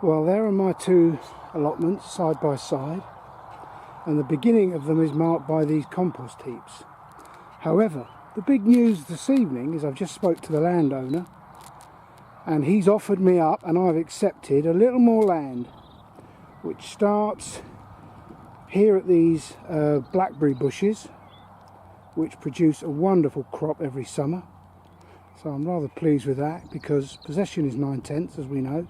Well, there are my two allotments side by side, and the beginning of them is marked by these compost heaps. However, the big news this evening is I've just spoke to the landowner, and he's offered me up, and I've accepted, a little more land, which starts here at these blackberry bushes, which produce a wonderful crop every summer. So I'm rather pleased with that, because possession is 9/10, as we know.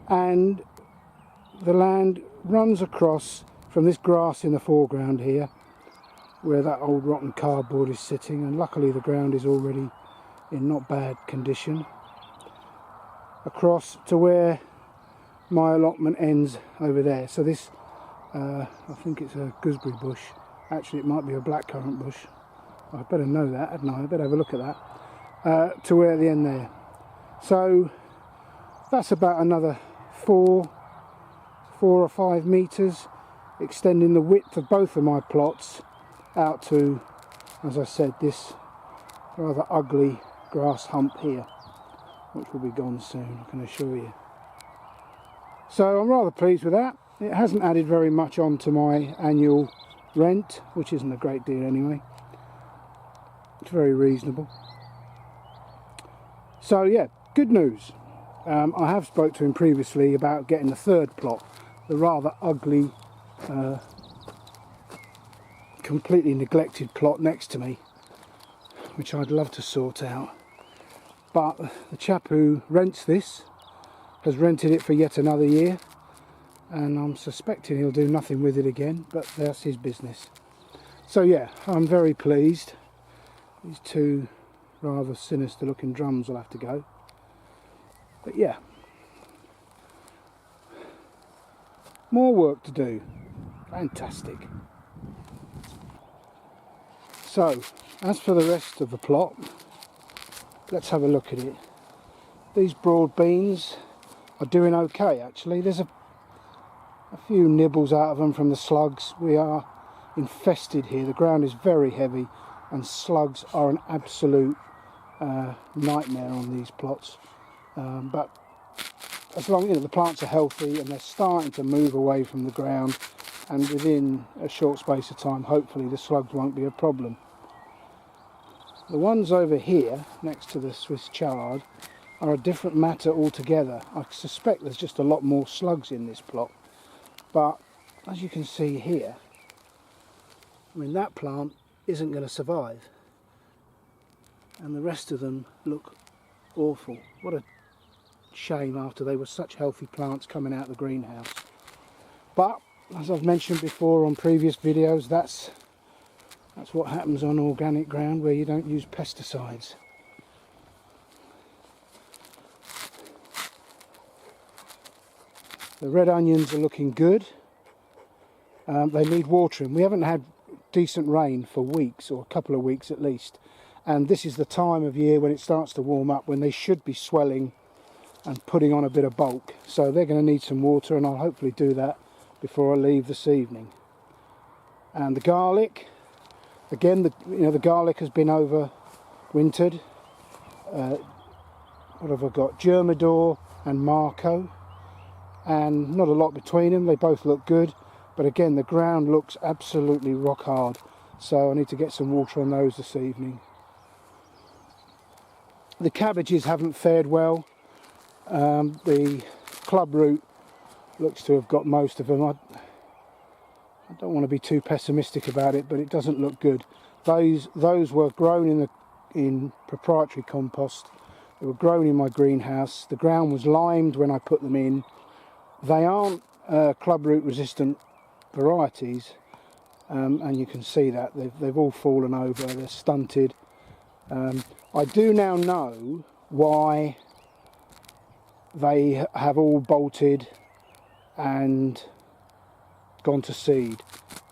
And the land runs across from this grass in the foreground here, where that old rotten cardboard is sitting, and luckily the ground is already in not bad condition, across to where my allotment ends over there. So this, I think it's a gooseberry bush. Actually, it might be a blackcurrant bush. I'd better know that, hadn't I? I'd better have a look at that. To where the end there. So that's about another 4 or 5 metres, extending the width of both of my plots out to, as I said, this rather ugly grass hump here, which will be gone soon, I can assure you. So I'm rather pleased with that. It hasn't added very much on to my annual rent, which isn't a great deal anyway. It's very reasonable. So yeah, good news. I have spoke to him previously about getting the third plot, the rather ugly, completely neglected plot next to me, which I'd love to sort out. But the chap who rents this has rented it for yet another year, and I'm suspecting he'll do nothing with it again, but that's his business. So yeah, I'm very pleased. These two rather sinister looking drums will have to go. But yeah, more work to do. Fantastic. So, as for the rest of the plot, let's have a look at it. These broad beans are doing okay, actually. There's a few nibbles out of them from the slugs. We are infested here. The ground is very heavy, and slugs are an absolute nightmare on these plots. But as long as the plants are healthy and they're starting to move away from the ground, and within a short space of time, hopefully the slugs won't be a problem. The ones over here next to the Swiss chard are a different matter altogether. I suspect there's just a lot more slugs in this plot, but as you can see here, I mean, that plant isn't going to survive, and the rest of them look awful. What a shame, after they were such healthy plants coming out of the greenhouse. But as I've mentioned before on previous videos, that's what happens on organic ground where you don't use pesticides. The red onions are looking good. They need watering. We haven't had decent rain for weeks, or a couple of weeks at least, and this is the time of year when it starts to warm up, when they should be swelling and putting on a bit of bulk. So they're going to need some water, and I'll hopefully do that before I leave this evening. And the garlic, again, the garlic has been overwintered. What have I got? Germador and Marco, and not a lot between them. They both look good, but again, the ground looks absolutely rock hard, so I need to get some water on those this evening. The cabbages haven't fared well. The club root looks to have got most of them. I don't want to be too pessimistic about it, but it doesn't look good. Those were grown in proprietary compost. They were grown in my greenhouse. The ground was limed when I put them in. They aren't club root resistant varieties, and you can see that they've all fallen over. They're stunted. I do now know why they have all bolted and gone to seed,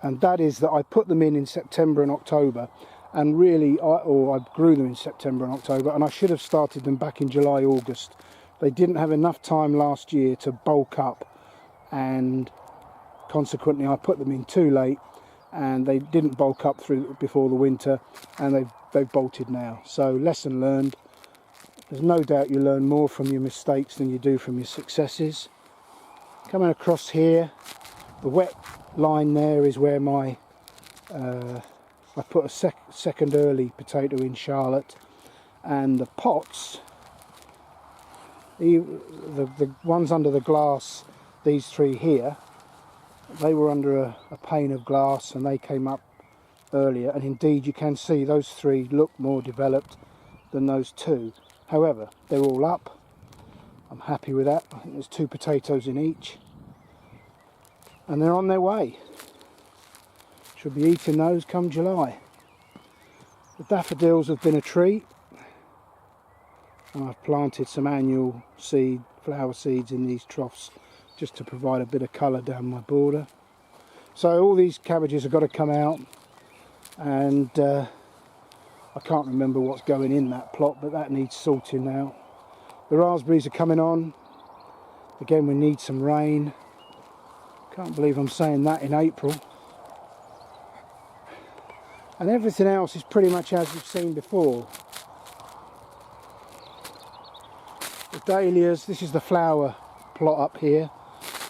and that is that I put them in September and October, and really I grew them in September and October, and I should have started them back in July, August. They didn't have enough time last year to bulk up, and consequently I put them in too late, and they didn't bulk up before the winter, and they've bolted now. So lesson learned. There's no doubt you learn more from your mistakes than you do from your successes. Coming across here, the wet line there is where my I put a second early potato in Charlotte, and the pots, the ones under the glass, these three here, they were under a pane of glass and they came up earlier, and indeed you can see those three look more developed than those two. However, they're all up. I'm happy with that. I think there's 2 potatoes in each, and they're on their way. Should be eating those come July. The daffodils have been a treat, and I've planted some annual flower seeds in these troughs just to provide a bit of colour down my border. So all these cabbages have got to come out, and I can't remember what's going in that plot, but that needs sorting out. The raspberries are coming on. Again, we need some rain. Can't believe I'm saying that in April. And everything else is pretty much as you've seen before. The dahlias, this is the flower plot up here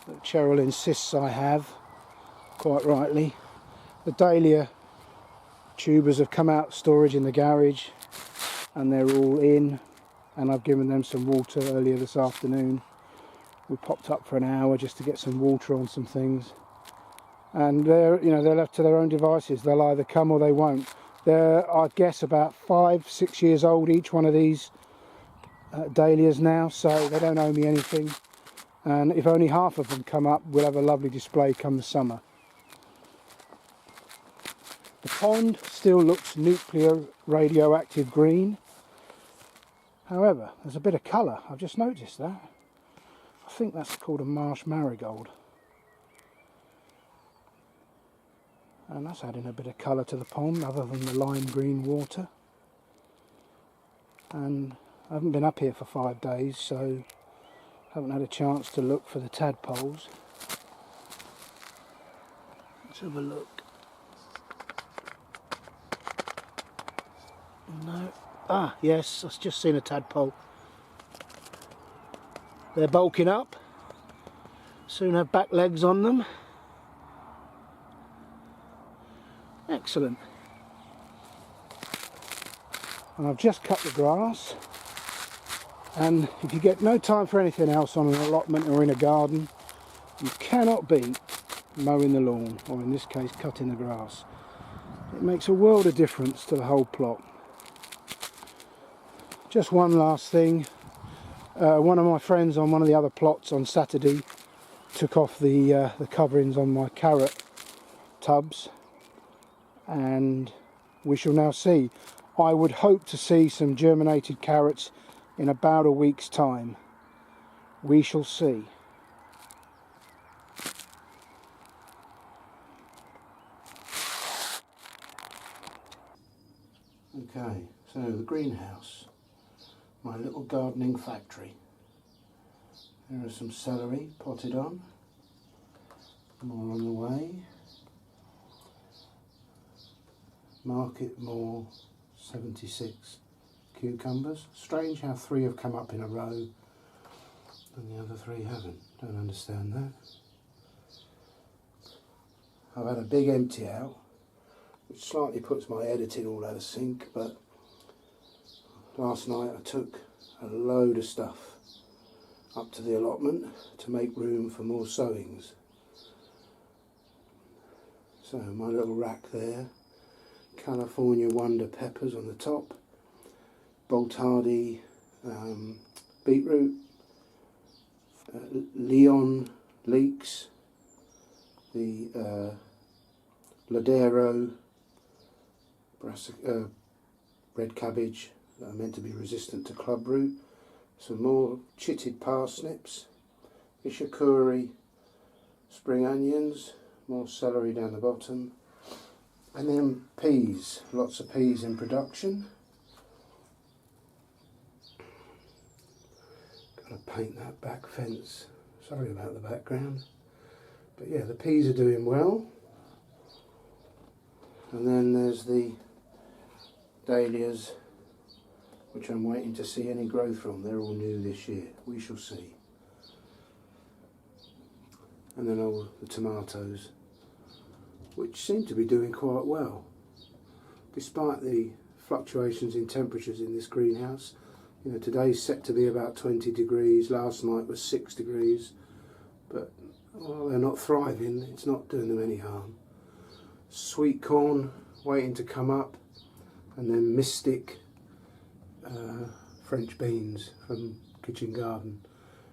that Cheryl insists I have, quite rightly. The dahlia tubers have come out of storage in the garage, and they're all in, and I've given them some water earlier this afternoon. We popped up for an hour just to get some water on some things. And they're left to their own devices. They'll either come or they won't. They're, I guess, about 5-6 years old, each one of these dahlias now, so they don't owe me anything. And if only half of them come up, we'll have a lovely display come the summer. The pond still looks nuclear radioactive green. However, there's a bit of colour. I've just noticed that. I think that's called a marsh marigold. And that's adding a bit of colour to the pond other than the lime green water. And I haven't been up here for 5 days, so haven't had a chance to look for the tadpoles. Let's have a look. No. Ah, yes, I've just seen a tadpole. They're bulking up. Soon have back legs on them. Excellent. And I've just cut the grass, and if you get no time for anything else on an allotment or in a garden, you cannot beat mowing the lawn, or in this case cutting the grass. It makes a world of difference to the whole plot. Just one last thing, one of my friends on one of the other plots on Saturday took off the coverings on my carrot tubs, and we shall now see. I would hope to see some germinated carrots in about a week's time. We shall see. Okay, so the greenhouse, my little gardening factory. There is some celery potted on, more on the way. Market more 76 cucumbers. Strange how 3 have come up in a row and the other 3 haven't. Don't understand that. I've had a big empty out, which slightly puts my editing all out of sync, but last night I took a load of stuff up to the allotment to make room for more sowings. So my little rack there, California Wonder peppers on the top, Boltardi beetroot, Leon leeks, the Ladero red cabbage that are meant to be resistant to clubroot, some more chitted parsnips, ishikuri spring onions, more celery down the bottom, and then peas, lots of peas in production. Gotta paint that back fence, sorry about the background, but yeah, the peas are doing well. And then there's the dahlias, which I'm waiting to see any growth from. They're all new this year, we shall see. and then all the tomatoes, which seem to be doing quite well despite the fluctuations in temperatures in this greenhouse. You know, today's set to be about 20 degrees, last night was 6 degrees, but while they're not thriving, it's not doing them any harm. Sweet corn waiting to come up, and then mystic French beans from kitchen garden.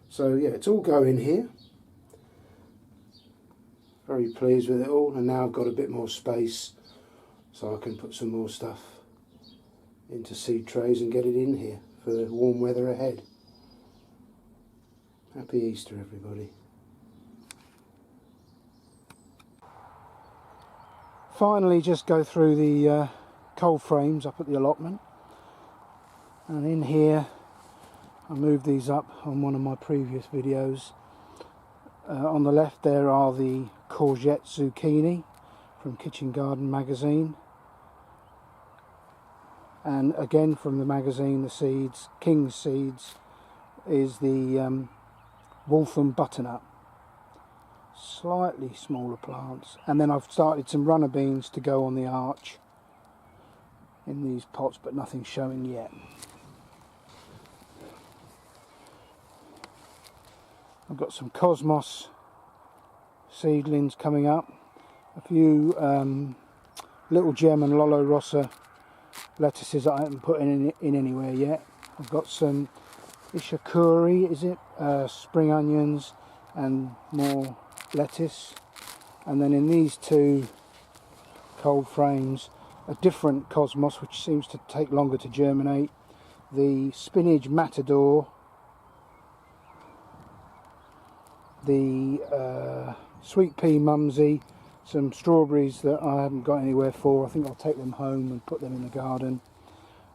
So yeah, it's all going here. Very pleased with it all, and now I've got a bit more space so I can put some more stuff into seed trays and get it in here for the warm weather ahead. Happy Easter, everybody. Finally, just go through the cold frames up at the allotment, and in here I moved these up on one of my previous videos. On the left there are the courgette zucchini from Kitchen Garden magazine, and again from the magazine, the seeds, King's seeds, is the Waltham butternut. Slightly smaller plants, and then I've started some runner beans to go on the arch in these pots, but nothing showing yet. I've got some cosmos seedlings coming up, a few little gem and Lolo Rossa lettuces that I haven't put in anywhere yet. I've got some ishikuri, is it, spring onions, and more lettuce. And then in these two cold frames, a different cosmos which seems to take longer to germinate, the spinach matador, the sweet pea mumsy, some strawberries that I haven't got anywhere for. I think I'll take them home and put them in the garden.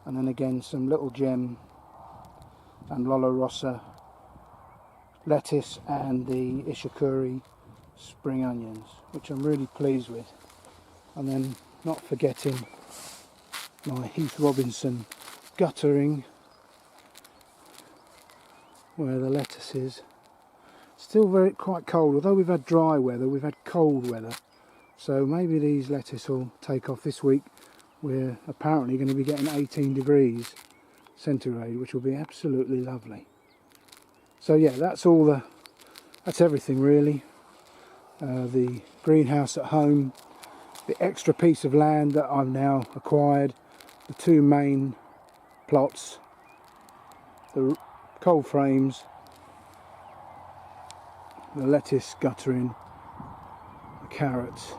And then again some little gem and Lolo Rossa lettuce, and the ishikuri spring onions, which I'm really pleased with. And then not forgetting my Heath Robinson guttering, where the lettuce is. Still quite cold, although we've had dry weather, we've had cold weather. So maybe these lettuce will take off this week. We're apparently going to be getting 18 degrees centigrade, which will be absolutely lovely. So yeah, that's everything really. The greenhouse at home, the extra piece of land that I've now acquired, the two main plots, the cold frames, the lettuce guttering, the carrots.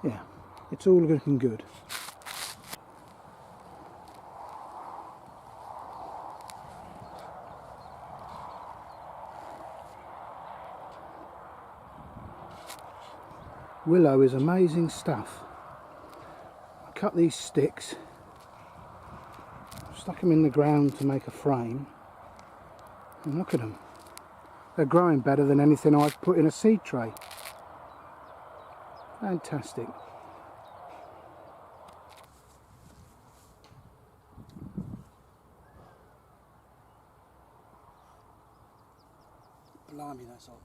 Yeah, it's all looking good. Willow is amazing stuff. I cut these sticks, stuck them in the ground to make a frame, and look at them. They're growing better than anything I've put in a seed tray. Fantastic. Blimey, that's hot.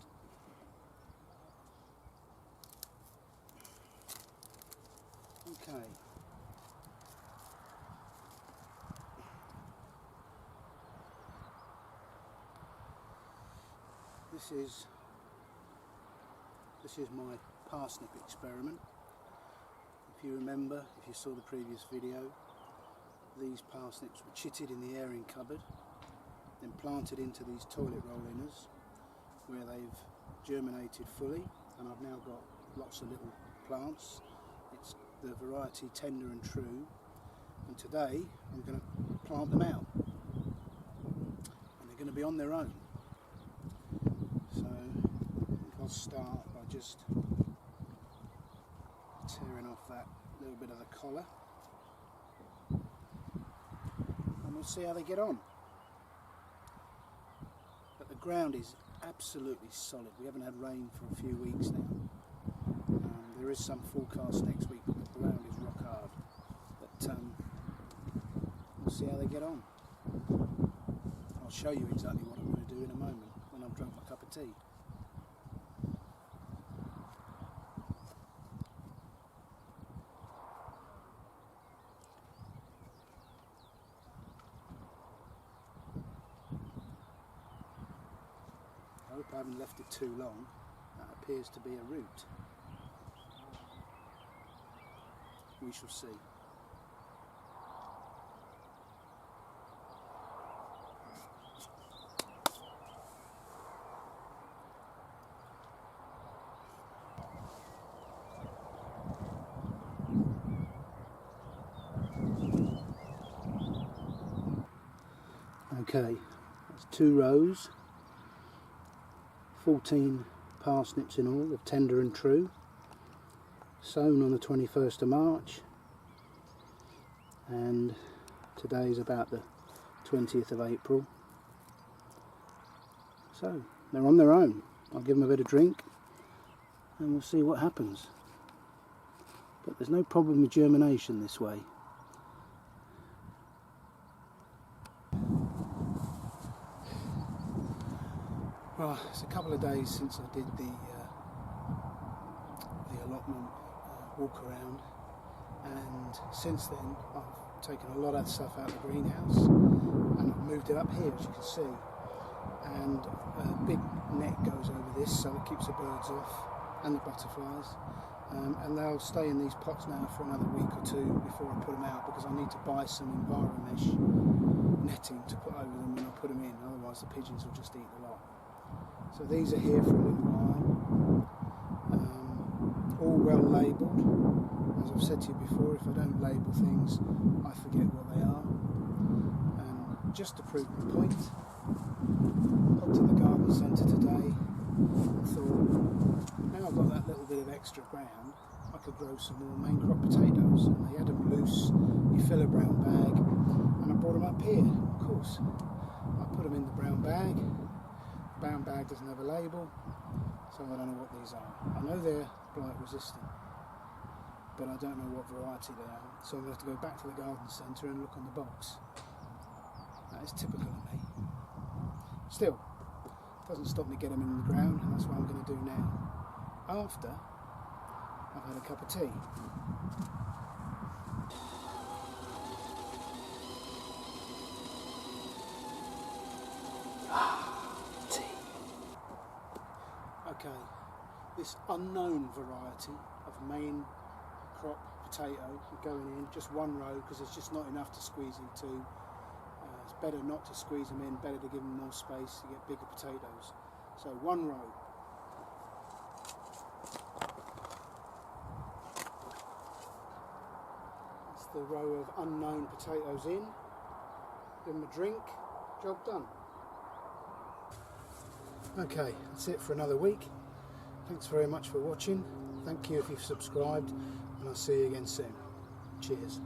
Okay. This is my parsnip experiment. If you remember, if you saw the previous video, these parsnips were chitted in the airing cupboard, then planted into these toilet roll inners, where they've germinated fully, and I've now got lots of little plants. It's the variety Tender and True, and today I'm going to plant them out, and they're going to be on their own. So I think I'll start by just tearing off that little bit of the collar, and we'll see how they get on. But the ground is absolutely solid. We haven't had rain for a few weeks now. There is some forecast next week, but the ground is rock hard. But we'll see how they get on. I'll show you exactly what I'm going to do in a moment when I've drunk my cup of tea. haven't left it too long. That appears to be a root. We shall see. Okay, that's 2 rows, 14 parsnips in all, of tender and true, sown on the 21st of March, and today is about the 20th of April. So they're on their own. I'll give them a bit of drink and we'll see what happens. But there's no problem with germination this way. Right, it's a couple of days since I did the allotment walk around, and since then I've taken a lot of stuff out of the greenhouse and I've moved it up here, as you can see, and a big net goes over this so it keeps the birds off and the butterflies, and they'll stay in these pots now for another week or two before I put them out, because I need to buy some enviromesh netting to put over them when I put them in, otherwise the pigeons will just eat the lot. So these are here for a little while, all well labelled. As I've said to you before, if I don't label things, I forget what they are. And just to prove my point, popped to the garden centre today and thought, now I've got that little bit of extra ground, I could grow some more main crop potatoes. And they had them loose, you fill a brown bag, and I brought them up here. Of course, I put them in the brown bag. Brown bag doesn't have a label, so I don't know what these are. I know they're blight resistant, but I don't know what variety they are, so I'm going to have to go back to the garden centre and look on the box. That is typical of me. Still, doesn't stop me getting them in the ground, and that's what I'm going to do now, after I've had a cup of tea. Okay, this unknown variety of main crop potato going in, just one row, because there's just not enough to squeeze into. It's better not to squeeze them in, better to give them more space to get bigger potatoes. So one row. That's the row of unknown potatoes in. Give them a drink, job done. Okay, that's it for another week. Thanks very much for watching. Thank you if you've subscribed, and I'll see you again soon. Cheers.